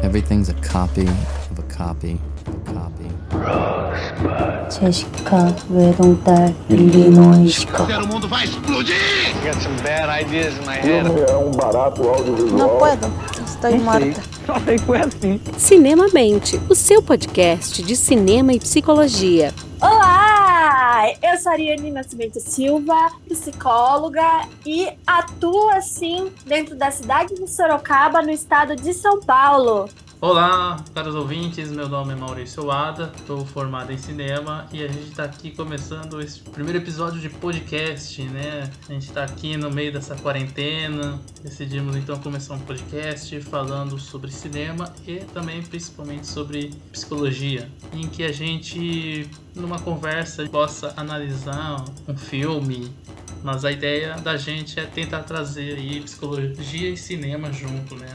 Everything's a copy of a copy of a copy. 제시카 외동딸 일리노이시카. O mundo vai explodir! I got some bad ideas in my head. É barato audiovisual. Não puedo, estou morta. Só sei que foi assim. Cinemamente, o seu podcast de cinema e psicologia. Olá! Eu sou a Ariane Nascimento Silva, psicóloga e atuo assim dentro da cidade de Sorocaba, no estado de São Paulo. Olá, caros ouvintes, meu nome é Maurício Wada, estou formado em cinema e a gente está aqui começando esse primeiro episódio de podcast, né? A gente está aqui no meio dessa quarentena, decidimos então começar um podcast falando sobre cinema e também principalmente sobre psicologia, em que a gente, numa conversa, possa analisar um filme, mas a ideia da gente é tentar trazer aí psicologia e cinema junto, né?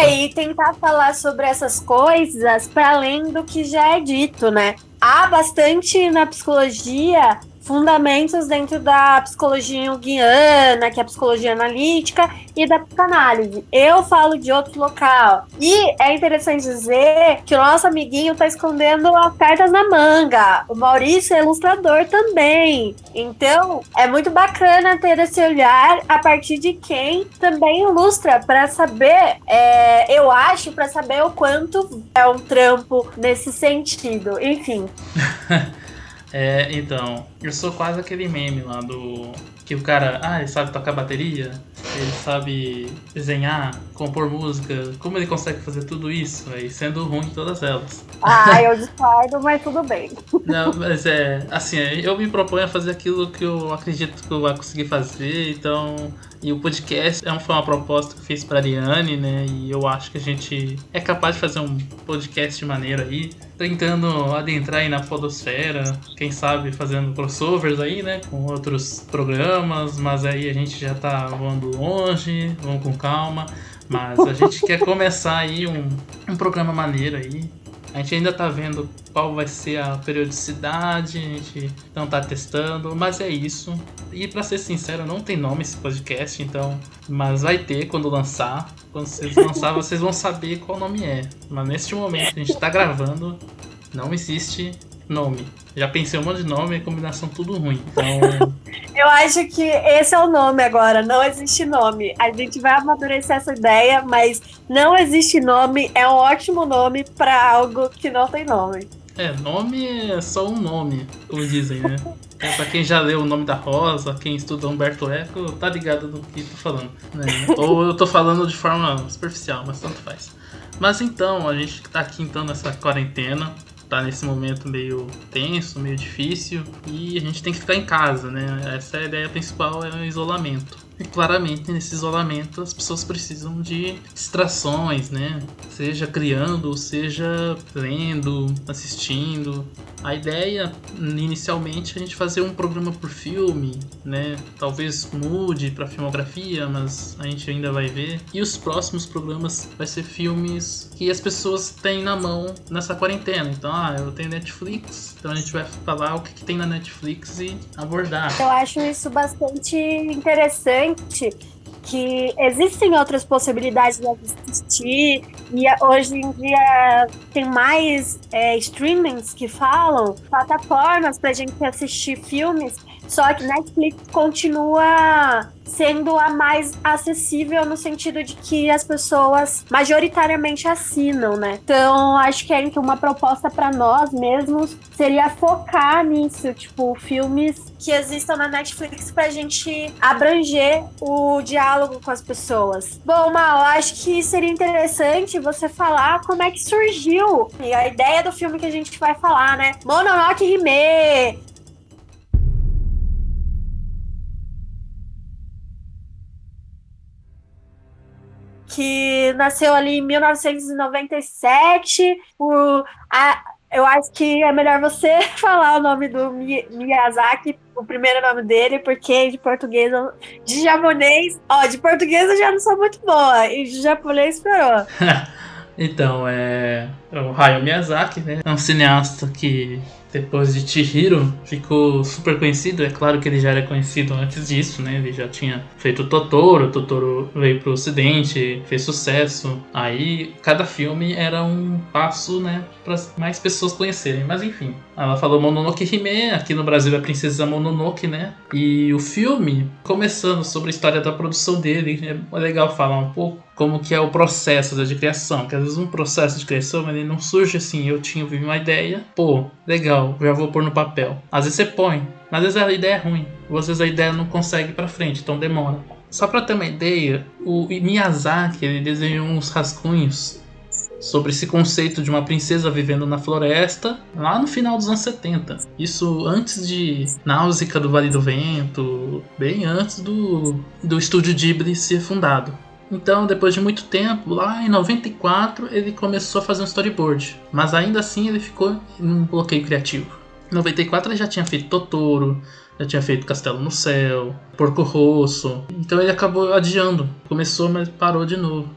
E tentar falar sobre essas coisas para além do que já é dito, né? Há bastante na psicologia fundamentos dentro da psicologia junguiana, que é a psicologia analítica, e da psicanálise. Eu falo de outro local. E é interessante dizer que o nosso amiguinho está escondendo as cartas na manga. O Maurício é ilustrador também. Então, é muito bacana ter esse olhar a partir de quem também ilustra, para saber, eu acho, para saber o quanto é um trampo nesse sentido. Enfim. Então, eu sou quase aquele meme lá do... que o cara, ele sabe tocar bateria, ele sabe desenhar, compor música, como ele consegue fazer tudo isso, aí sendo ruim em todas elas? Eu discordo, mas tudo bem. Não, mas assim, eu me proponho a fazer aquilo que eu acredito que eu vou conseguir fazer, então... E o podcast foi uma proposta que eu fiz pra Ariane, né? E eu acho que a gente é capaz de fazer um podcast maneiro aí, tentando adentrar aí na podosfera, quem sabe fazendo crossovers aí, né? Com outros programas, mas aí a gente já tá voando longe, vamos com calma. Mas a gente quer começar aí um programa maneiro aí. A gente ainda tá vendo qual vai ser a periodicidade, a gente não tá testando, mas é isso. E pra ser sincero, não tem nome esse podcast, então... Mas vai ter quando lançar. Quando vocês lançar, vocês vão saber qual nome é. Mas neste momento a gente tá gravando, não existe nome. Já pensei um monte de nome e combinação tudo ruim, então... Eu acho que esse é o nome agora, não existe nome. A gente vai amadurecer essa ideia, mas não existe nome é um ótimo nome para algo que não tem nome. Nome é só um nome, como dizem, né? Pra quem já leu O Nome da Rosa, quem estuda Humberto Eco, tá ligado do que tô falando, né? Ou eu tô falando de forma superficial, mas tanto faz. Mas então, a gente tá aqui então nessa quarentena, tá nesse momento meio tenso, meio difícil, e a gente tem que ficar em casa, né? Essa é a ideia principal, é o isolamento. E claramente nesse isolamento as pessoas precisam de distrações, né? Seja criando, seja lendo, assistindo. A ideia, inicialmente, é a gente fazer um programa por filme, né? Talvez mude para filmografia, mas a gente ainda vai ver. E os próximos programas vai ser filmes que as pessoas têm na mão nessa quarentena. Então, eu tenho Netflix, então a gente vai falar o que tem na Netflix e abordar. Eu acho isso bastante interessante, que existem outras possibilidades de assistir, e hoje em dia tem mais streamings que falam, plataformas pra gente assistir filmes, só que Netflix continua sendo a mais acessível no sentido de que as pessoas majoritariamente assinam, né? Então, acho que uma proposta para nós mesmos seria focar nisso, tipo, filmes que existam na Netflix pra gente abranger o diálogo com as pessoas. Bom, Mal, acho que seria interessante você falar como é que surgiu a ideia do filme que a gente vai falar, né? Mononoke Hime! Que nasceu ali em 1997 eu acho que é melhor você falar o nome do Miyazaki, o primeiro nome dele, porque de português, de japonês, de português eu já não sou muito boa, e de japonês piorou. Então, o Hayao Miyazaki, né? É um cineasta que depois de Chihiro, ficou super conhecido. É claro que ele já era conhecido antes disso, né? Ele já tinha feito Totoro. Totoro veio pro ocidente, fez sucesso. Aí, cada filme era um passo, né? Para mais pessoas conhecerem. Mas enfim, ela falou Mononoke Hime. Aqui no Brasil é Princesa Mononoke, né? E o filme, começando sobre a história da produção dele, é legal falar um pouco como que é o processo de criação. Porque às vezes um processo de criação, ele não surge assim, eu tive uma ideia, pô, legal, já vou pôr no papel. Às vezes você põe, mas às vezes a ideia é ruim, ou às vezes a ideia não consegue ir pra frente, então demora. Só pra ter uma ideia, o Miyazaki, ele desenhou uns rascunhos sobre esse conceito de uma princesa vivendo na floresta lá no final dos anos 70. Isso antes de Náusea do Vale do Vento, bem antes do estúdio Ghibli ser fundado. Então, depois de muito tempo, lá em 94, ele começou a fazer um storyboard. Mas ainda assim ele ficou em um bloqueio criativo. Em 94 ele já tinha feito Totoro, já tinha feito Castelo no Céu, Porco Rosso. Então ele acabou adiando. Começou, mas parou de novo.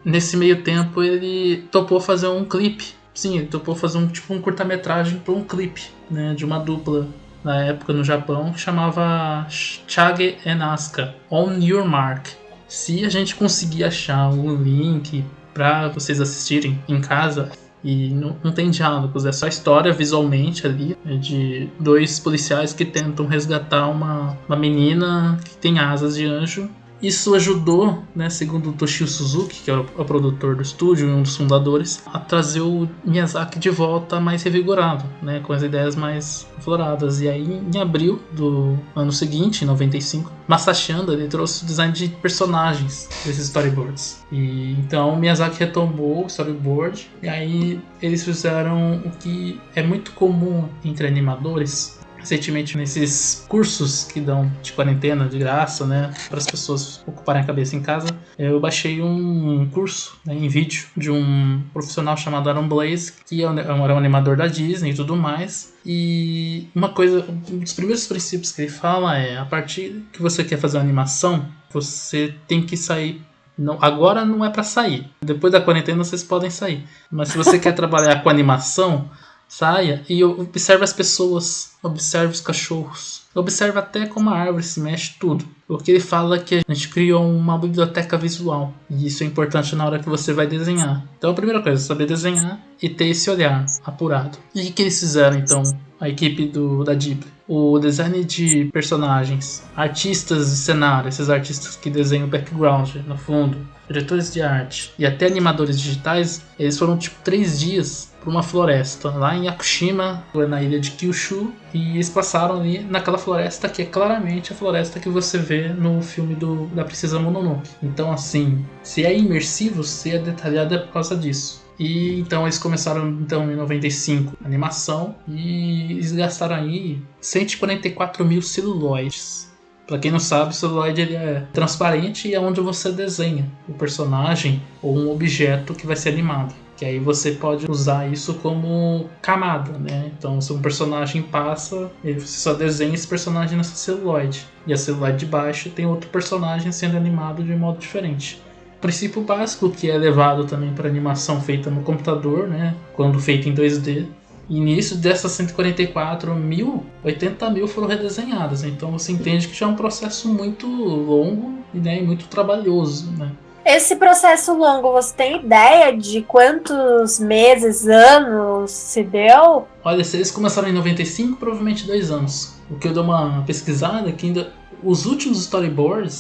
Nesse meio tempo ele topou fazer um clipe. Sim, ele topou fazer um curta-metragem para um clipe, né, de uma dupla na época no Japão que chamava Chage and Asuka, On Your Mark. Se a gente conseguir achar um link para vocês assistirem em casa, e não tem diálogos, é só história visualmente ali, de dois policiais que tentam resgatar uma menina que tem asas de anjo. Isso ajudou, né, segundo o Toshio Suzuki, que é o produtor do estúdio e um dos fundadores, a trazer o Miyazaki de volta mais revigorado, né, com as ideias mais afloradas. E aí, em abril do ano seguinte, em 95, Masashi Anda, ele trouxe o design de personagens desses storyboards. E então o Miyazaki retomou o storyboard, e aí eles fizeram o que é muito comum entre animadores. Recentemente, nesses cursos que dão de quarentena, de graça, né, para as pessoas ocuparem a cabeça em casa, eu baixei um curso, né, em vídeo de um profissional chamado Aaron Blaise, que era um animador da Disney e tudo mais. E uma coisa, um dos primeiros princípios que ele fala é: a partir que você quer fazer uma animação, você tem que sair. Não, agora não é para sair. Depois da quarentena vocês podem sair. Mas se você quer trabalhar com animação, saia e observe as pessoas, observe os cachorros, observe até como a árvore se mexe, tudo. Porque ele fala que a gente criou uma biblioteca visual, e isso é importante na hora que você vai desenhar. Então a primeira coisa é saber desenhar e ter esse olhar apurado. E o que eles fizeram então, a equipe da Ghibli? O design de personagens, artistas de cenário, esses artistas que desenham o background no fundo, diretores de arte e até animadores digitais, eles foram tipo 3 dias para uma floresta lá em Yakushima, na ilha de Kyushu, e eles passaram ali naquela floresta que é claramente a floresta que você vê no filme da Princesa Mononoke. Então assim, se é imersivo, se é detalhado, é por causa disso. E então eles começaram então em 95 a animação, e eles gastaram aí 144 mil celuloides. Pra quem não sabe, o celuloide ele é transparente e é onde você desenha o personagem ou um objeto que vai ser animado. Que aí você pode usar isso como camada, né? Então, se um personagem passa, você só desenha esse personagem nessa celuloide. E a celuloide de baixo tem outro personagem sendo animado de um modo diferente. O princípio básico que é levado também para animação feita no computador, né? Quando feita em 2D. E nisso, dessas 144 mil, 80 mil foram redesenhadas. Então você entende que já é um processo muito longo, né, e muito trabalhoso, né? Esse processo longo, você tem ideia de quantos meses, anos se deu? Olha, se eles começaram em 95, provavelmente 2 anos. O que eu dou uma pesquisada é que ainda os últimos storyboard,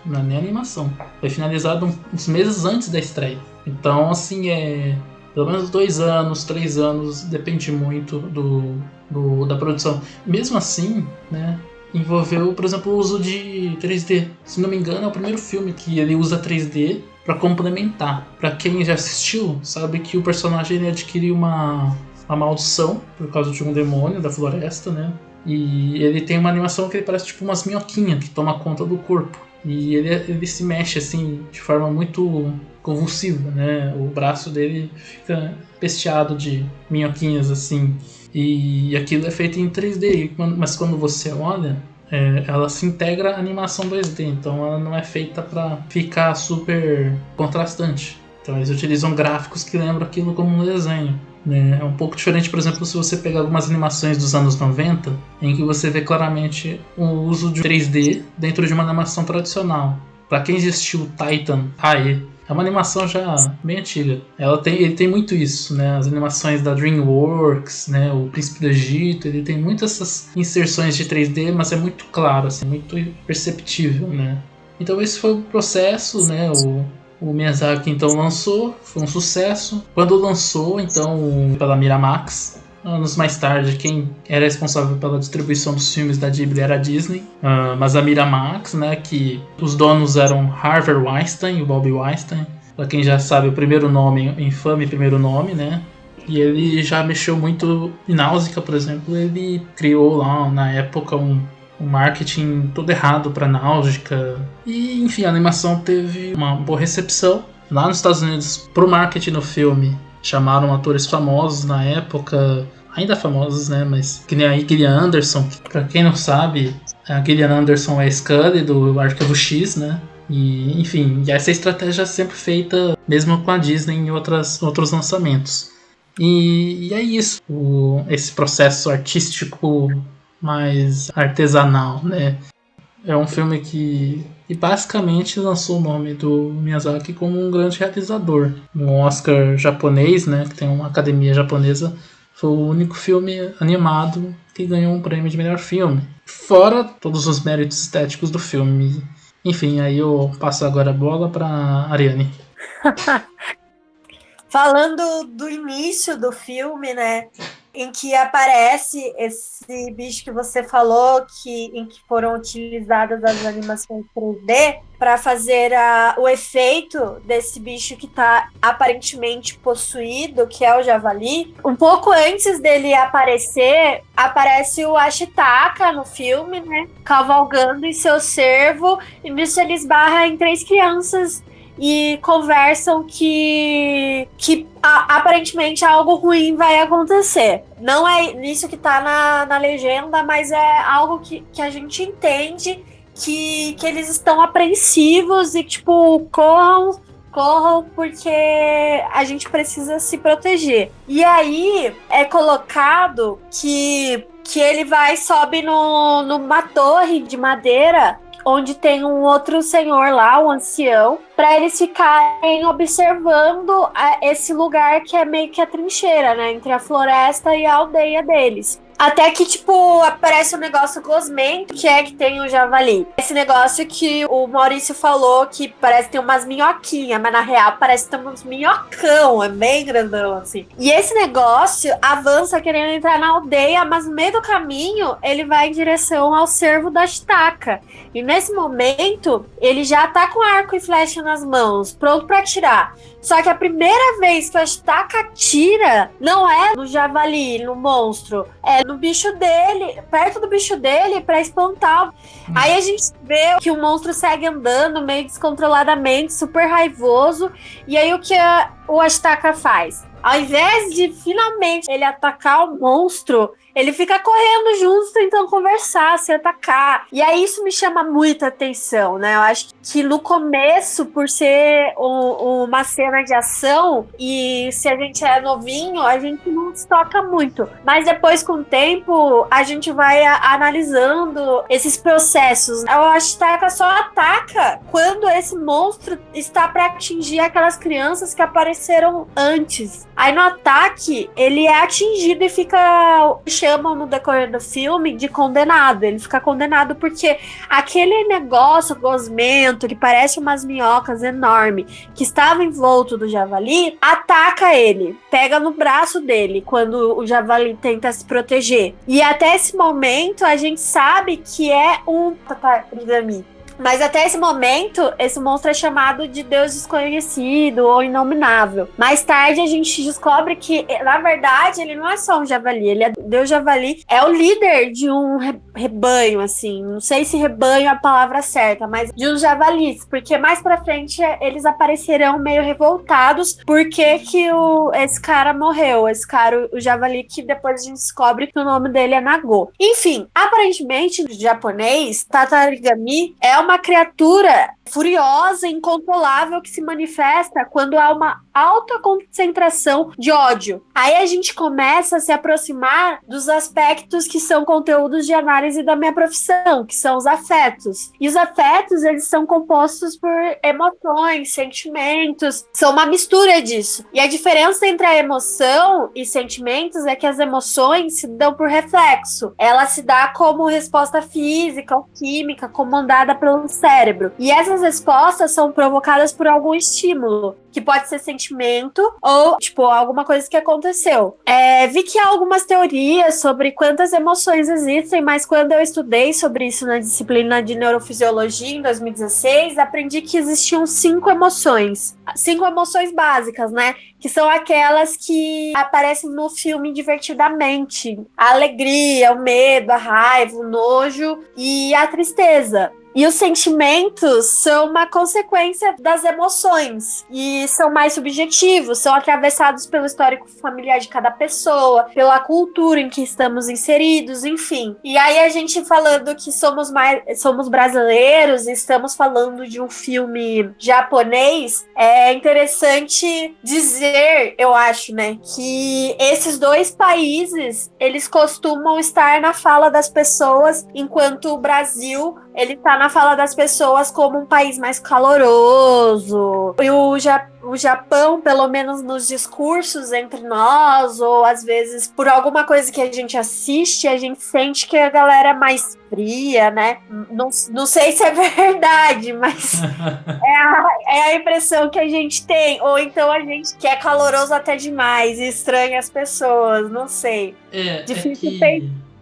não é nem animação, foi finalizado uns meses antes da estreia. Então, assim, pelo menos 2 anos, 3 anos, depende muito da produção. Mesmo assim, né, envolveu, por exemplo, o uso de 3D. Se não me engano, é o primeiro filme que ele usa 3D para complementar. Para quem já assistiu, sabe que o personagem ele adquire uma maldição por causa de um demônio da floresta, né? E ele tem uma animação que ele parece tipo umas minhoquinhas que toma conta do corpo. E ele se mexe assim de forma muito convulsiva, né? O braço dele fica pesteado de minhoquinhas assim. E aquilo é feito em 3D, mas quando você olha, ela se integra à animação 2D, então ela não é feita para ficar super contrastante. Então eles utilizam gráficos que lembram aquilo como um desenho. né? É um pouco diferente, por exemplo, se você pegar algumas animações dos anos 90, em que você vê claramente o uso de 3D dentro de uma animação tradicional. Para quem assistiu o Titan AE, é uma animação já bem antiga. Ele tem muito isso, né? As animações da DreamWorks, né? O Príncipe do Egito, ele tem muitas essas inserções de 3D, mas é muito claro, assim, muito perceptível, né? Então esse foi o processo, né? O Miyazaki então lançou, foi um sucesso. Quando lançou, então, pela Miramax, anos mais tarde, quem era responsável pela distribuição dos filmes da Ghibli era a Disney, mas a Miramax, né, que os donos eram Harvey Weinstein e o Bob Weinstein, para quem já sabe o primeiro nome, o infame primeiro nome, né, e ele já mexeu muito em Náusea, por exemplo, ele criou lá na época um marketing todo errado para Náusea, e enfim, a animação teve uma boa recepção. Lá nos Estados Unidos, pro marketing no filme, chamaram atores famosos na época, ainda famosos, né? Mas que nem a Gillian Anderson. Pra quem não sabe, a Gillian Anderson é a Scully do Arquivo X, né? E, enfim, essa estratégia é sempre feita mesmo com a Disney em outros lançamentos. E é isso, esse processo artístico mais artesanal, né? É um filme que basicamente lançou o nome do Miyazaki como um grande realizador. No Oscar japonês, né, que tem uma academia japonesa, foi o único filme animado que ganhou um prêmio de melhor filme. Fora todos os méritos estéticos do filme. Enfim, aí eu passo agora a bola para Ariane. Falando do início do filme, né? Em que aparece esse bicho que você falou, em que foram utilizadas as animações 3D para fazer o efeito desse bicho que está aparentemente possuído, que é o javali. Um pouco antes dele aparecer, aparece o Ashitaka no filme, né? Cavalgando em seu cervo, e nisso ele esbarra em 3 crianças e conversam que aparentemente algo ruim vai acontecer. Não é isso que tá na legenda, mas é algo que a gente entende que eles estão apreensivos e, tipo, corram porque a gente precisa se proteger. E aí é colocado que ele sobe numa torre de madeira onde tem um outro senhor lá, um ancião, para eles ficarem observando esse lugar que é meio que a trincheira, né, entre a floresta e a aldeia deles. Até que, tipo, aparece um negócio gosmento, que é que tem o javali. Esse negócio que o Maurício falou, que parece ter umas minhoquinhas, mas na real parece ter uns minhocão, é bem grandão, assim. E esse negócio avança querendo entrar na aldeia, mas no meio do caminho, ele vai em direção ao cervo da Ashitaka. E nesse momento, ele já tá com arco e flecha nas mãos, pronto pra atirar. Só que a primeira vez que o Ashitaka atira, não é no javali, no monstro, é no bicho dele, perto do bicho dele, pra espantar. Aí a gente vê que o monstro segue andando meio descontroladamente, super raivoso. E aí o que o Ashitaka faz? Ao invés de finalmente ele atacar o monstro, ele fica correndo junto, tentando conversar, se atacar. E aí isso me chama muita atenção, né? Eu acho que no começo, por ser uma cena de ação, e se a gente é novinho, a gente não se toca muito. Mas depois, com o tempo, a gente vai analisando esses processos. O Ashitaka só ataca quando esse monstro está para atingir aquelas crianças que apareceram antes. Aí no ataque, ele é atingido e chamam no decorrer do filme de condenado. Ele fica condenado porque aquele negócio gosmento, que parece umas minhocas enormes, que estava envolto do javali, ataca ele, pega no braço dele quando o javali tenta se proteger. E até esse momento a gente sabe que é um tatarigami. Mas até esse momento, esse monstro é chamado de Deus desconhecido ou inominável. Mais tarde a gente descobre que, na verdade, ele não é só um javali. Ele é Deus javali, é o líder de um rebanho, assim. Não sei se rebanho é a palavra certa, mas de uns javalis. Porque mais pra frente eles aparecerão meio revoltados porque que esse cara morreu. Esse cara, o javali, que depois a gente descobre que o nome dele é Nagô. Enfim, aparentemente, no japonês, tatarigami é uma criatura furiosa, incontrolável, que se manifesta quando há uma alta concentração de ódio. Aí a gente começa a se aproximar dos aspectos que são conteúdos de análise da minha profissão, que são os afetos. E os afetos, eles são compostos por emoções, sentimentos, são uma mistura disso. E a diferença entre a emoção e sentimentos é que as emoções se dão por reflexo. Ela se dá como resposta física ou química comandada pelo cérebro. E essas respostas são provocadas por algum estímulo, que pode ser sentimento ou, alguma coisa que aconteceu. Vi que há algumas teorias sobre quantas emoções existem, mas quando eu estudei sobre isso na disciplina de neurofisiologia em 2016, aprendi que existiam 5 emoções. 5 emoções básicas, né? Que são aquelas que aparecem no filme Divertidamente. A alegria, o medo, a raiva, o nojo e a tristeza. E os sentimentos são uma consequência das emoções e são mais subjetivos, são atravessados pelo histórico familiar de cada pessoa, pela cultura em que estamos inseridos, enfim. E aí a gente falando que somos brasileiros e estamos falando de um filme japonês, é interessante dizer, eu acho, né, que esses 2 países, eles costumam estar na fala das pessoas, enquanto o Brasil, ele está na fala das pessoas como um país mais caloroso. E o Japão, pelo menos nos discursos entre nós, ou às vezes por alguma coisa que a gente assiste, a gente sente que a galera é mais fria, né? Não sei se é verdade, mas é a impressão que a gente tem. Ou então a gente que é caloroso até demais e estranha as pessoas, não sei. Difícil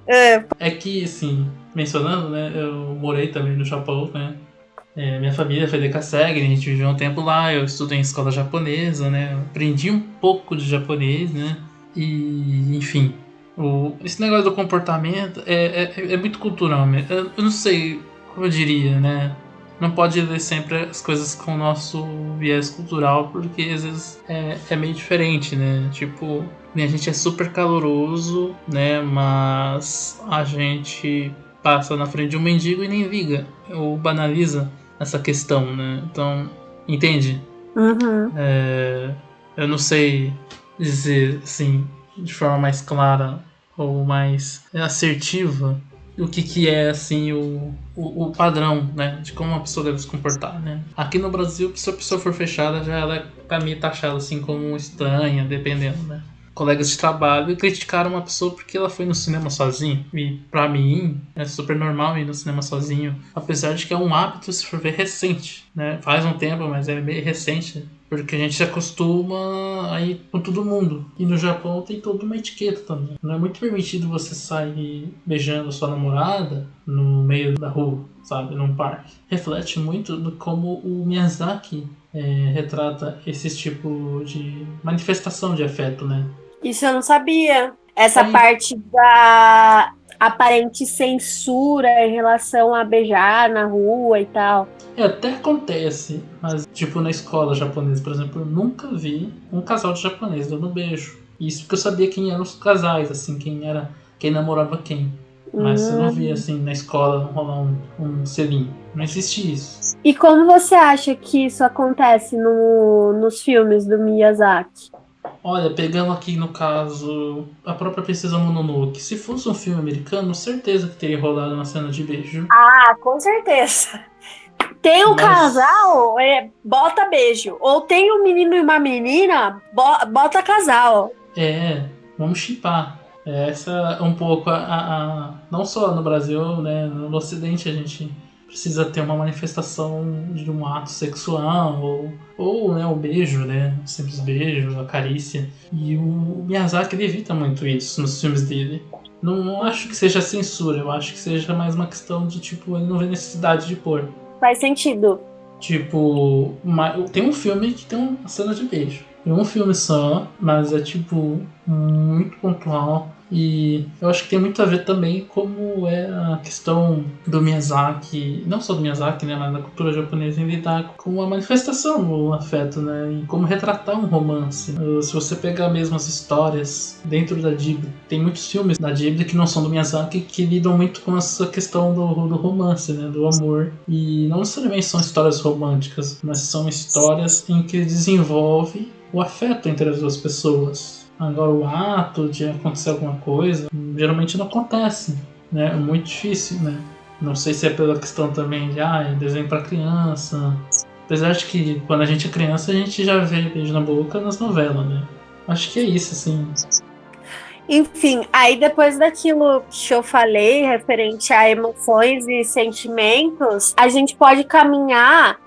É que, assim, mencionando, né, eu morei também no Japão, né, minha família foi de Kasegi, a gente viveu um tempo lá, eu estudei em escola japonesa, né, aprendi um pouco de japonês, né, e, enfim, esse negócio do comportamento é muito cultural, eu não sei como eu diria, né, não pode ler sempre as coisas com o nosso viés cultural, porque às vezes é meio diferente, né, tipo, a gente é super caloroso, né, mas a gente passa na frente de um mendigo e nem liga, ou banaliza essa questão, né? Então, entende? Uhum. Eu não sei dizer, assim, de forma mais clara ou mais assertiva o que é, assim, o padrão, né? De como uma pessoa deve se comportar, né? Aqui no Brasil, se a pessoa for fechada, já ela é meio taxada, assim, como estranha, dependendo, né? Colegas de trabalho criticaram uma pessoa porque ela foi no cinema sozinha. E pra mim, é super normal ir no cinema sozinho. Apesar de que é um hábito, se for ver, recente, né? Faz um tempo, mas é meio recente. Porque a gente se acostuma a ir com todo mundo. E no Japão tem toda uma etiqueta também. Não é muito permitido você sair beijando sua namorada no meio da rua, sabe? Num parque. Reflete muito do como o Miyazaki retrata esse tipo de manifestação de afeto, né? Isso eu não sabia. Essa parte da aparente censura em relação a beijar na rua e tal. Até acontece, mas tipo na escola japonesa, por exemplo, eu nunca vi um casal de japonês dando beijo. Isso porque eu sabia quem eram os casais, assim, quem namorava quem. Mas eu não vi, assim, na escola rolar um selinho. Não existe isso. E como você acha que isso acontece nos filmes do Miyazaki? Olha, pegando aqui no caso a própria Princesa Mononoke, se fosse um filme americano, certeza que teria rolado uma cena de beijo. Ah, com certeza. Tem um casal, bota beijo. Ou tem um menino e uma menina, bota casal. Vamos shippar. Essa é um pouco não só no Brasil, né, no Ocidente a gente precisa ter uma manifestação de um ato sexual ou né, o beijo, né, o simples beijo, a carícia. E o Miyazaki ele evita muito isso nos filmes dele. Não acho que seja censura, eu acho que seja mais uma questão de tipo, ele não vê necessidade de pôr. Faz sentido. Tipo, tem um filme que tem uma cena de beijo. em um filme só, mas é tipo muito pontual. E eu acho que tem muito a ver também como é a questão do Miyazaki, não só do Miyazaki, né, mas da cultura japonesa em lidar com a manifestação do afeto, né, e como retratar um romance. Se você pegar mesmo as histórias dentro da Ghibli, tem muitos filmes da Ghibli que não são do Miyazaki que lidam muito com essa questão do romance, né, do amor. E não necessariamente são histórias românticas, mas são histórias em que desenvolve o afeto entre as duas pessoas. Agora, o ato de acontecer alguma coisa geralmente não acontece, né? É muito difícil, né? Não sei se é pela questão também de é desenho para criança. Apesar de que quando a gente é criança a gente já vê beijo na boca nas novelas, né? Acho que é isso, assim. Enfim, aí depois daquilo que eu falei, referente a emoções e sentimentos, a gente pode caminhar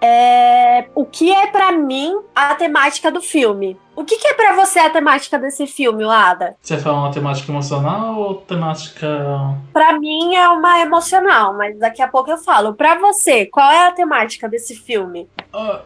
o que é pra mim a temática do filme. O que é pra você a temática desse filme, Lada? Você fala uma temática emocional ou temática... Pra mim é uma emocional, mas daqui a pouco eu falo. Pra você, qual é a temática desse filme?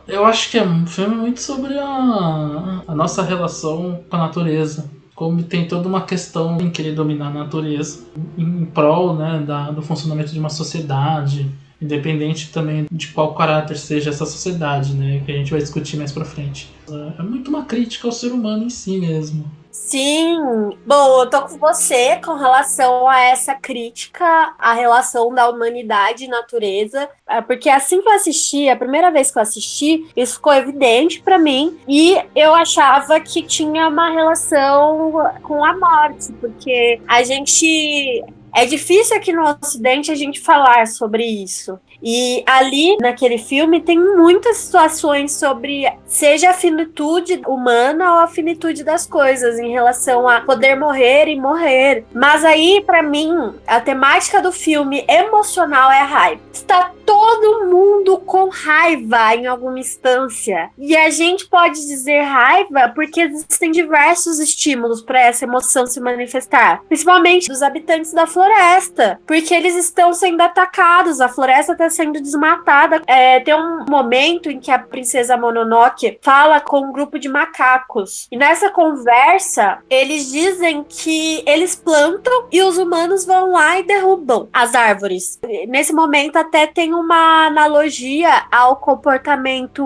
Eu acho que é um filme muito sobre a nossa relação com a natureza. Como tem toda uma questão em querer dominar a natureza em prol, né, do funcionamento de uma sociedade, independente também de qual caráter seja essa sociedade, né, que a gente vai discutir mais pra frente. É muito uma crítica ao ser humano em si mesmo. Sim, bom, eu tô com você com relação a essa crítica à relação da humanidade e natureza, porque assim que eu assisti, a primeira vez que eu assisti, isso ficou evidente pra mim, e eu achava que tinha uma relação com a morte, porque a gente... É difícil aqui no Ocidente a gente falar sobre isso. E ali, naquele filme, tem muitas situações sobre seja a finitude humana ou a finitude das coisas em relação a poder morrer e morrer. Mas aí, pra mim, a temática do filme emocional é a raiva. Está todo mundo com raiva em alguma instância. E a gente pode dizer raiva porque existem diversos estímulos para essa emoção se manifestar. Principalmente dos habitantes da floresta. Porque eles estão sendo atacados, a floresta está sendo desmatada. Tem um momento em que a princesa Mononoke fala com um grupo de macacos. E nessa conversa, eles dizem que eles plantam e os humanos vão lá e derrubam as árvores. Nesse momento até tem uma analogia ao comportamento...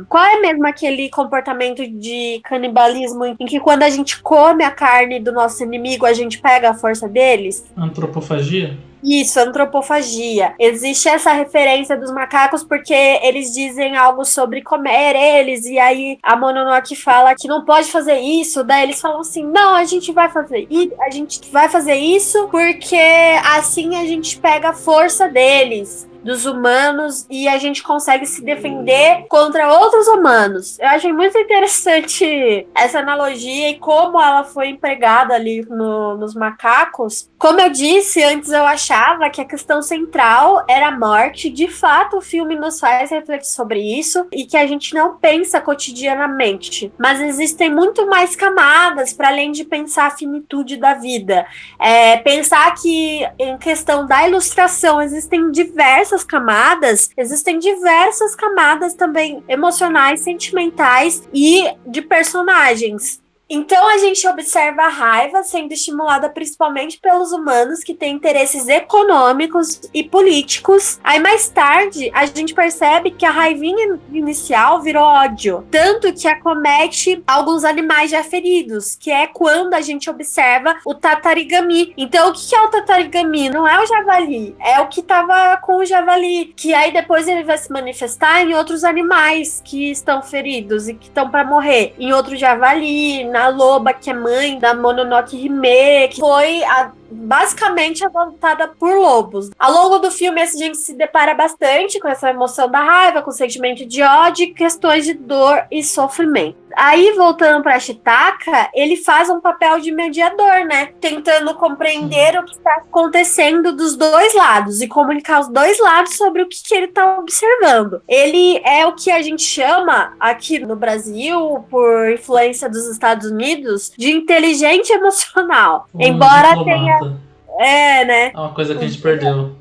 Qual é mesmo aquele comportamento de canibalismo em que quando a gente come a carne do nosso inimigo, a gente pega a força deles? Antropofagia? Isso, antropofagia. Existe essa referência dos macacos porque eles dizem algo sobre comer eles, e aí a Mononoke fala que não pode fazer isso, daí eles falam assim, não, a gente vai fazer isso porque assim a gente pega a força deles, dos humanos, e a gente consegue se defender contra outros humanos. Eu achei muito interessante essa analogia e como ela foi empregada ali nos macacos. Como eu disse, antes eu achava que a questão central era a morte. De fato, o filme nos faz refletir sobre isso e que a gente não pensa cotidianamente. Mas existem muito mais camadas para além de pensar a finitude da vida. Pensar que em questão da ilustração existem diversas camadas também emocionais, sentimentais e de personagens. Então a gente observa a raiva sendo estimulada principalmente pelos humanos que têm interesses econômicos e políticos. Aí mais tarde a gente percebe que a raivinha inicial virou ódio, tanto que acomete alguns animais já feridos, que é quando a gente observa o tatarigami. Então o que é o tatarigami? Não é o javali, é o que estava com o javali, que aí depois ele vai se manifestar em outros animais que estão feridos e que estão para morrer, em outro javali, na loba, que é mãe da Mononoke Hime, que foi basicamente adotada por lobos. Ao longo do filme, a gente se depara bastante com essa emoção da raiva, com o sentimento de ódio e questões de dor e sofrimento. Aí, voltando para Chitaka, ele faz um papel de mediador, né? Tentando compreender o que está acontecendo dos dois lados e comunicar os dois lados sobre o que ele está observando. Ele é o que a gente chama, aqui no Brasil, por influência dos Estados Unidos, de inteligente emocional. Embora tenha... né? É uma coisa que a gente perdeu.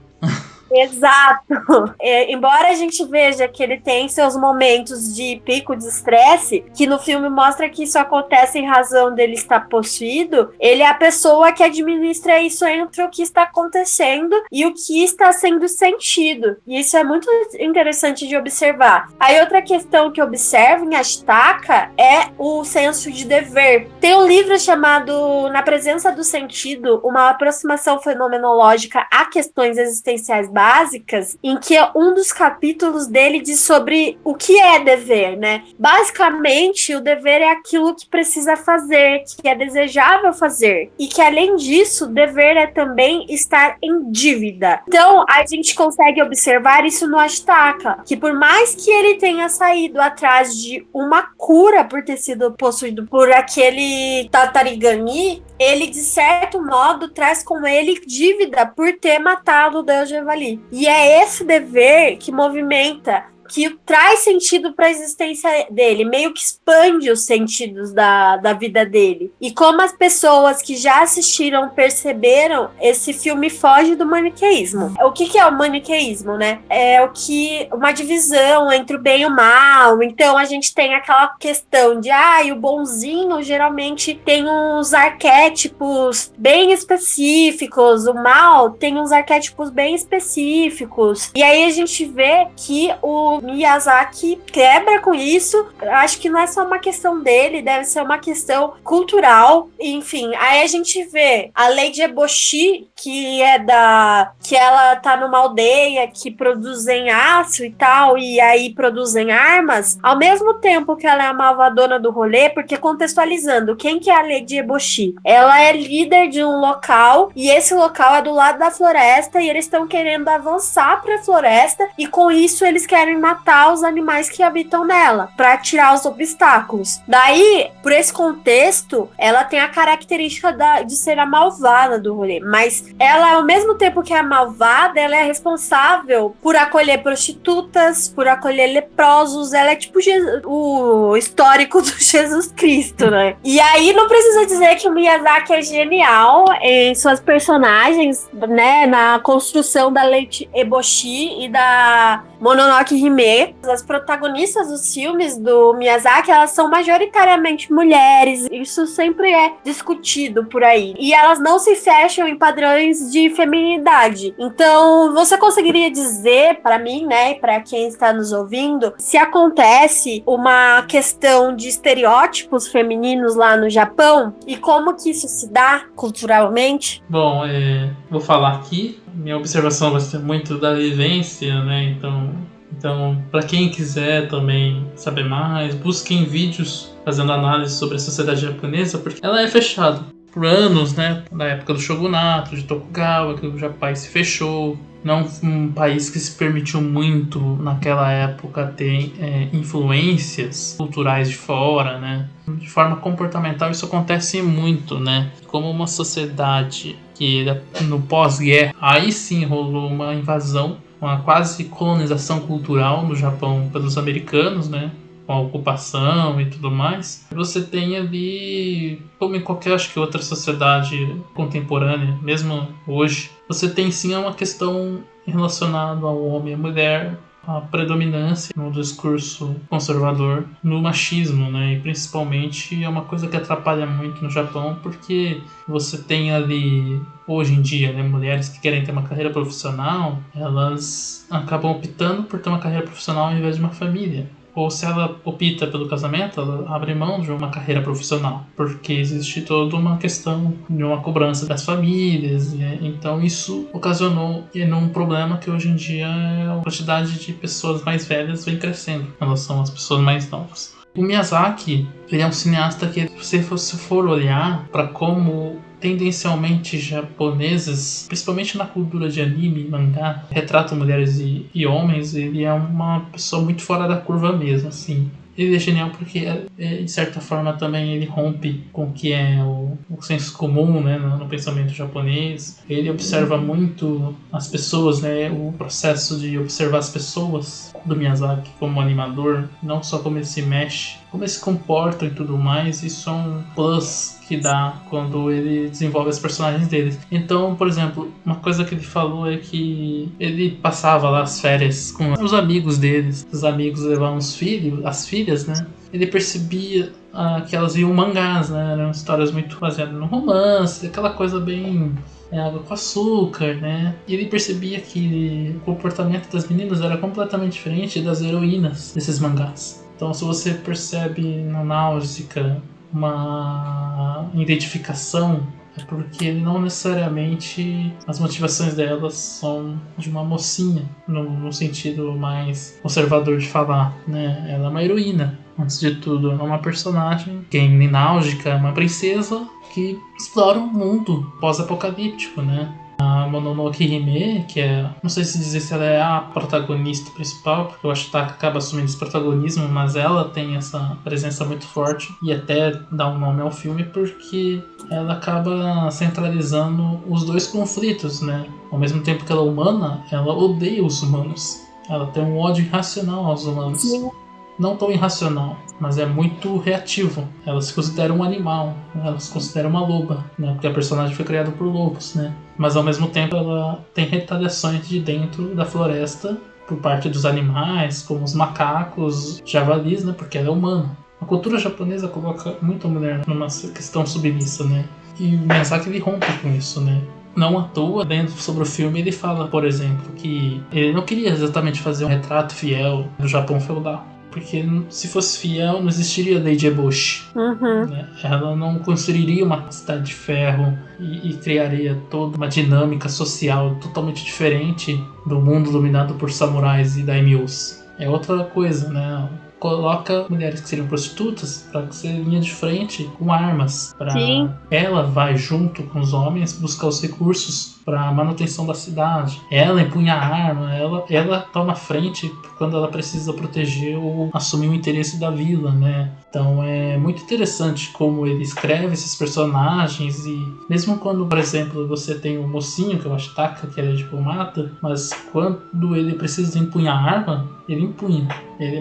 Exato. Embora a gente veja que ele tem seus momentos de pico de estresse, que no filme mostra que isso acontece em razão dele estar possuído, ele é a pessoa que administra isso entre o que está acontecendo e o que está sendo sentido. E isso é muito interessante de observar. Aí outra questão que eu observo em Ashtaka é o senso de dever. Tem um livro chamado Na Presença do Sentido, uma aproximação fenomenológica a questões existenciais básicas, em que um dos capítulos dele diz sobre o que é dever, né? Basicamente, o dever é aquilo que precisa fazer, que é desejável fazer, e que além disso, dever é também estar em dívida. Então, a gente consegue observar isso no Ashtaka, que por mais que ele tenha saído atrás de uma cura por ter sido possuído por aquele Tatarigami, ele, de certo modo, traz com ele dívida por ter matado o Deus Javali. E é esse dever que movimenta, que traz sentido para a existência dele, meio que expande os sentidos da vida dele. E como as pessoas que já assistiram perceberam, esse filme foge do maniqueísmo. O que é o maniqueísmo, né? É uma divisão entre o bem e o mal. Então a gente tem aquela questão de o bonzinho geralmente tem uns arquétipos bem específicos, o mal tem uns arquétipos bem específicos. E aí a gente vê que o Miyazaki quebra com isso. Acho que não é só uma questão dele, deve ser uma questão cultural. Enfim, aí a gente vê a Lady Eboshi, que ela tá numa aldeia que produzem aço e tal, e aí produzem armas, ao mesmo tempo que ela é a malvadona do rolê, porque contextualizando, quem que é a Lady Eboshi? Ela é líder de um local, e esse local é do lado da floresta, e eles estão querendo avançar pra floresta, e com isso eles querem matar os animais que habitam nela, pra tirar os obstáculos. Daí, por esse contexto, ela tem a característica de ser a malvada do rolê, mas ela, ao mesmo tempo que é a malvada, ela é responsável por acolher prostitutas, por acolher leprosos, ela é tipo o histórico do Jesus Cristo, né? E aí, não precisa dizer que o Miyazaki é genial em suas personagens, né, na construção da Lady Eboshi e da Mononoke Hime. As protagonistas dos filmes do Miyazaki, elas são majoritariamente mulheres. Isso sempre é discutido por aí. E elas não se fecham em padrões de feminilidade. Então, você conseguiria dizer para mim, né, para quem está nos ouvindo, se acontece uma questão de estereótipos femininos lá no Japão e como que isso se dá culturalmente? Bom, vou falar aqui. Minha observação vai ser muito da vivência, né? Então, para quem quiser também saber mais, busquem vídeos fazendo análise sobre a sociedade japonesa, porque ela é fechada por anos, né? Na época do shogunato, de Tokugawa, que o Japão se fechou. Não um país que se permitiu muito naquela época ter influências culturais de fora, né? De forma comportamental isso acontece muito, né? Como uma sociedade que no pós-guerra, aí sim rolou uma invasão, uma quase colonização cultural no Japão pelos americanos, né? Com a ocupação e tudo mais. Você tem ali, como em qualquer, acho que outra sociedade contemporânea, mesmo hoje, você tem sim uma questão relacionada ao homem e à mulher, a predominância no discurso conservador, no machismo, né? E principalmente é uma coisa que atrapalha muito no Japão, porque você tem ali, hoje em dia, né, mulheres que querem ter uma carreira profissional, elas acabam optando por ter uma carreira profissional ao invés de uma família. Ou se ela opta pelo casamento, ela abre mão de uma carreira profissional, porque existe toda uma questão de uma cobrança das famílias, né? Então isso ocasionou um problema que hoje em dia a quantidade de pessoas mais velhas vem crescendo em relação às pessoas mais novas. O Miyazaki, ele é um cineasta que, se você for olhar para como tendencialmente japoneses, principalmente na cultura de anime e mangá, retratam mulheres e homens, ele é uma pessoa muito fora da curva mesmo, assim. Ele é genial porque, de certa forma, também ele rompe com o que é o senso comum, né, no pensamento japonês. Ele observa muito as pessoas, né, o processo de observar as pessoas do Miyazaki como animador, não só como ele se mexe como eles se comportam e tudo mais, isso é um plus que dá quando ele desenvolve os personagens dele. Então, por exemplo, uma coisa que ele falou é que ele passava lá as férias com os amigos deles, os amigos levavam os filhos, as filhas, né? Ele percebia que elas viam mangás, né? Eram histórias muito baseadas no romance, aquela coisa bem água com açúcar, né? E ele percebia que o comportamento das meninas era completamente diferente das heroínas desses mangás. Então, se você percebe na Náusica uma identificação, é porque não necessariamente as motivações delas são de uma mocinha, no sentido mais conservador de falar, né? Ela é uma heroína, antes de tudo. Ela é uma personagem que em Náusica é uma princesa que explora um mundo pós-apocalíptico, né? A Mononoke Hime, que é... não sei se dizer se ela é a protagonista principal, porque eu acho que acaba assumindo esse protagonismo, mas ela tem essa presença muito forte e até dá um nome ao filme porque ela acaba centralizando os dois conflitos, né? Ao mesmo tempo que ela é humana, ela odeia os humanos. Ela tem um ódio irracional aos humanos. Sim. Não tão irracional, mas é muito reativo. Ela se considera um animal, ela se considera uma loba, né? Porque a personagem foi criada por lobos, né? Mas ao mesmo tempo ela tem retaliações de dentro da floresta por parte dos animais, como os macacos, javalis, né? Porque ela é humana. A cultura japonesa coloca muito a mulher numa questão submissa, né? E o Miyazaki ele rompe com isso, né? Não à toa, dentro sobre o filme, ele fala, por exemplo, que ele não queria exatamente fazer um retrato fiel do Japão feudal. Porque se fosse fiel, não existiria Lady Eboshi. Né? Ela não construiria uma cidade de ferro e criaria toda uma dinâmica social totalmente diferente do mundo dominado por samurais e daimyos. É outra coisa, né? Coloca mulheres que seriam prostitutas para ser linha de frente com armas. Ela vai junto com os homens buscar os recursos para a manutenção da cidade. Ela empunha a arma, ela toma frente quando ela precisa proteger ou assumir o interesse da vila, né? Então é muito interessante como ele escreve esses personagens e mesmo quando, por exemplo, você tem o mocinho, que é o Ashitaka, que ele é diplomata, mas quando ele precisa empunhar a arma, ele empunha.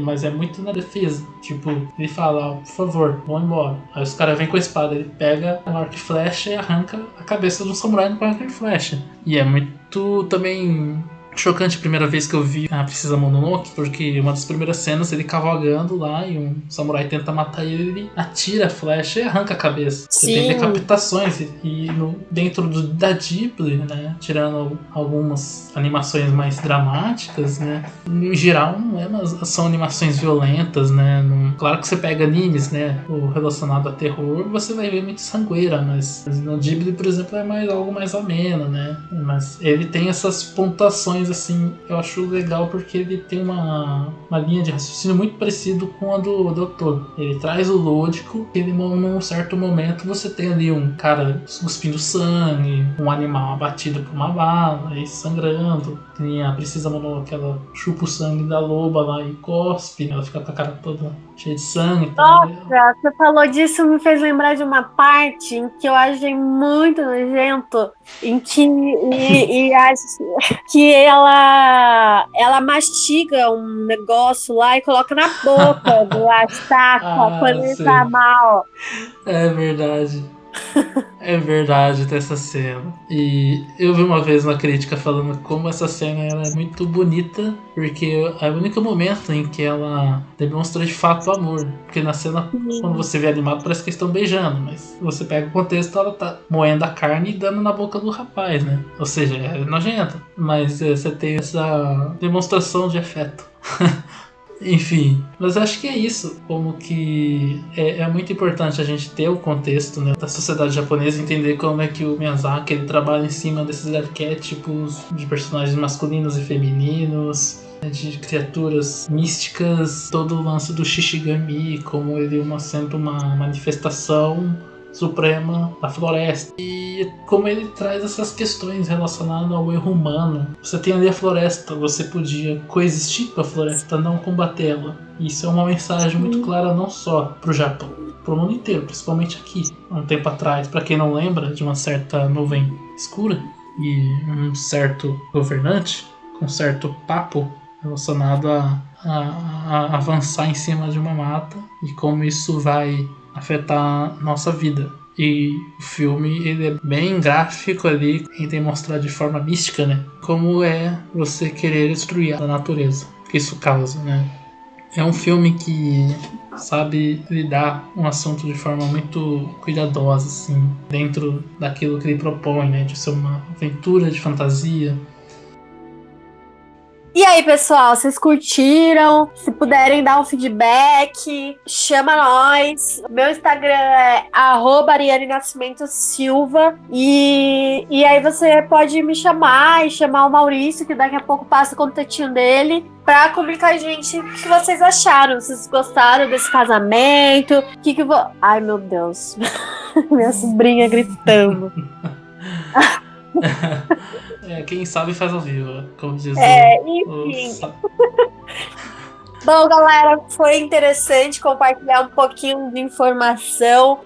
Mas é muito na defesa. Tipo, ele fala, por favor, vão embora. Aí os caras vêm com a espada, ele pega o arco e flecha e arranca a cabeça de um samurai com arco e flecha. E é muito também chocante a primeira vez que eu vi a Princesa Mononoke, porque uma das primeiras cenas ele cavalgando lá e um samurai tenta matar ele atira a flecha e arranca a cabeça. Você tem decapitações dentro da Ghibli, né, tirando algumas animações mais dramáticas, né, em geral são animações violentas, né, claro que você pega animes, né, relacionado a terror, você vai ver muito sangueira, mas no Ghibli, por exemplo, é algo mais ameno, né, mas ele tem essas pontuações assim, eu acho legal porque ele tem uma linha de raciocínio muito parecido com a do Doutor. Ele traz o lógico, ele num certo momento você tem ali um cara cuspindo sangue, um animal abatido por uma bala e sangrando. Tem a Princesa Mononoke, ela chupa o sangue da loba lá e cospe, ela fica com a cara toda cheia de sangue. Nossa, você falou disso, me fez lembrar de uma parte em que eu achei muito nojento, em que acho que ela mastiga um negócio lá e coloca na boca do Ashitaka quando ele tá mal. É verdade. É verdade, tem essa cena. E eu vi uma vez uma crítica falando como essa cena era muito bonita, porque é o único momento em que ela demonstra de fato amor. Porque na cena, quando você vê animado, parece que eles estão beijando, mas você pega o contexto, ela tá moendo a carne e dando na boca do rapaz, né? Ou seja, é nojenta, mas você tem essa demonstração de afeto. Enfim, mas acho que é isso, como que é muito importante a gente ter o contexto, né, da sociedade japonesa, entender como é que o Miyazaki ele trabalha em cima desses arquétipos de personagens masculinos e femininos, de criaturas místicas, todo o lance do Shishigami, como ele sendo uma manifestação suprema da floresta. E como ele traz essas questões relacionadas ao erro humano. Você tem ali a floresta, você podia coexistir com a floresta, não combatê-la. Isso é uma mensagem muito clara não só pro Japão, pro mundo inteiro, principalmente aqui. Há um tempo atrás, para quem não lembra, de uma certa nuvem escura e um certo governante com um certo papo relacionado a avançar em cima de uma mata e como isso vai afetar a nossa vida. E o filme ele é bem gráfico ali, tenta mostrar de forma mística, né? Como é você querer destruir a natureza, que isso causa, né? É um filme que sabe lidar com um assunto de forma muito cuidadosa, assim, dentro daquilo que ele propõe, né? De ser uma aventura de fantasia. E aí, pessoal, vocês curtiram? Se puderem dar um feedback, chama nós. Meu Instagram é @ArianeNascimentoSilva. E aí você pode me chamar e chamar o Maurício, que daqui a pouco passa o contatinho dele, pra comunicar a gente o que vocês acharam. Se vocês gostaram desse casamento. Ai, meu Deus. Minha sobrinha gritando. Quem sabe faz ao vivo, como diz enfim. Bom, galera, foi interessante compartilhar um pouquinho de informação,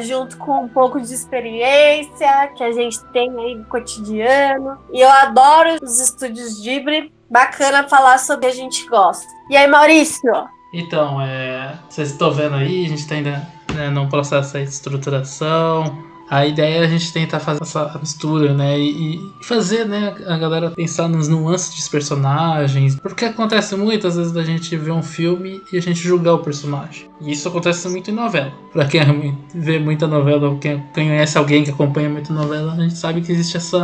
junto com um pouco de experiência que a gente tem aí no cotidiano. E eu adoro os estúdios Ghibli. Bacana falar sobre o que a gente gosta. E aí, Maurício? Então, vocês estão vendo aí, a gente está ainda num processo aí de estruturação. A ideia é a gente tentar fazer essa mistura, né? E fazer, né, a galera pensar nas nuances dos personagens. Porque acontece muitas vezes da gente ver um filme e a gente julgar o personagem. E isso acontece muito em novela. Pra quem vê muita novela ou quem conhece alguém que acompanha muita novela, a gente sabe que existe esse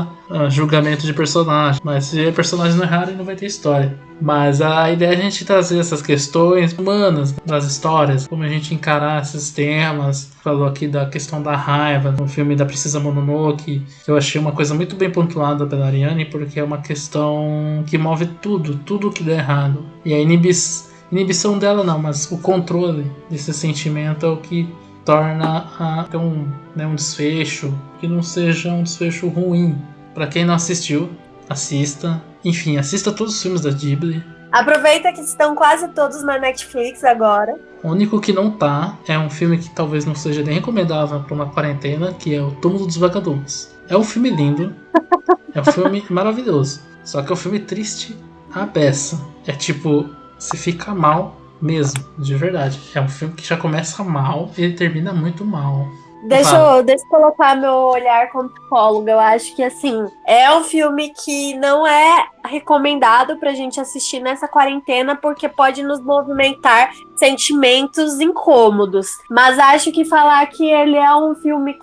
julgamento de personagem. Mas se o personagem não errar, não vai ter história. Mas a ideia é a gente trazer essas questões humanas das histórias, como a gente encarar esses temas. Falou aqui da questão da raiva, no filme da Princesa Mononoke. Eu achei uma coisa muito bem pontuada pela Ariane, porque é uma questão que move tudo que dá errado. E a inibição dela não, mas o controle desse sentimento é o que torna um desfecho que não seja um desfecho ruim. Pra quem não assistiu, assista. Enfim, assista todos os filmes da Ghibli. Aproveita que estão quase todos na Netflix agora. O único que não tá é um filme que talvez não seja nem recomendável para uma quarentena, que é O Túmulo dos Vagalumes. É um filme lindo, é um filme maravilhoso, só que é um filme triste à beça. É tipo, você fica mal mesmo, de verdade. É um filme que já começa mal e ele termina muito mal. Deixa eu colocar meu olhar como psicóloga. Eu acho que, assim, é um filme que não é recomendado pra gente assistir nessa quarentena, porque pode nos movimentar sentimentos incômodos. Mas acho que falar que ele é um filme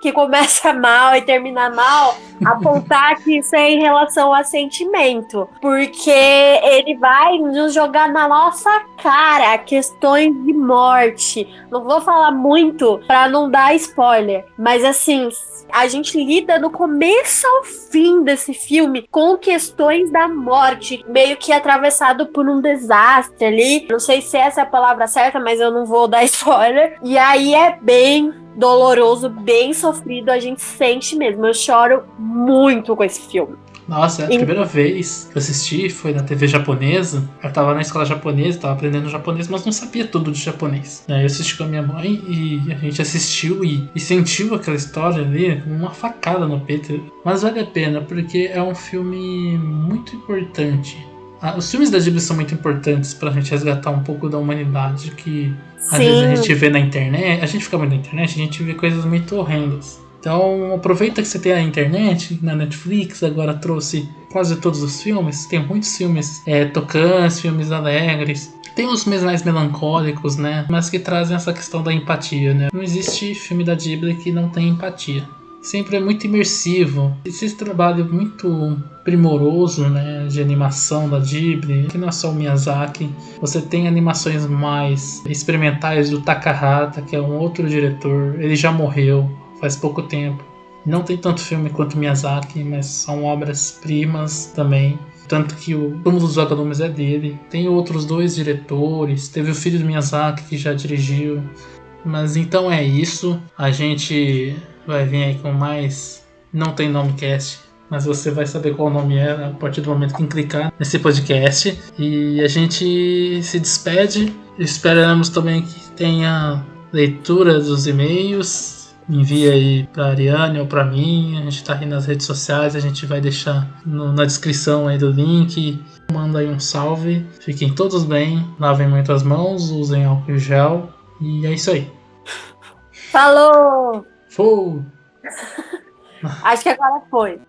que começa mal e termina mal, apontar que isso é em relação a sentimento. Porque ele vai nos jogar na nossa cara questões de morte. Não vou falar muito pra não dar spoiler, mas assim, a gente lida do começo ao fim desse filme com questões da morte, meio que atravessado por um desastre ali. Não sei se essa é a palavra certa, mas eu não vou dar spoiler. E aí é bem doloroso, bem sofrido, a gente sente mesmo. Eu choro muito com esse filme. Nossa, a primeira vez que eu assisti foi na TV japonesa. Eu tava na escola japonesa, tava aprendendo japonês, mas não sabia tudo de japonês. Eu assisti com a minha mãe e a gente assistiu e sentiu aquela história ali como uma facada no peito. Mas vale a pena, porque é um filme muito importante. Os filmes da Ghibli são muito importantes pra gente resgatar um pouco da humanidade que às vezes a gente vê na internet. A gente fica muito na internet, a gente vê coisas muito horrendas. Então aproveita que você tem a internet, na Netflix agora trouxe quase todos os filmes. Tem muitos filmes tocantes, filmes alegres. Tem os filmes mais melancólicos, né? Mas que trazem essa questão da empatia, né? Não existe filme da Ghibli que não tem empatia. Sempre é muito imersivo. Esse trabalho muito primoroso, né, de animação da Ghibli, que não é só o Miyazaki. Você tem animações mais experimentais do Takahata, que é um outro diretor. Ele já morreu faz pouco tempo. Não tem tanto filme quanto Miyazaki, mas são obras-primas também. Tanto que o Túmulo dos Vagalumes é dele. Tem outros dois diretores. Teve o filho do Miyazaki que já dirigiu. Mas então é isso. A gente vai vir aí com mais... Não tem nome cast, mas você vai saber qual o nome é a partir do momento que clicar nesse podcast. E a gente se despede. Esperamos também que tenha leitura dos e-mails. envia aí pra Ariane ou pra mim. A gente tá aí nas redes sociais, a gente vai deixar na descrição aí do link. Manda aí um salve. Fiquem todos bem, lavem muito as mãos, usem álcool e gel. E é isso aí. Falou! Fou! Acho que agora foi.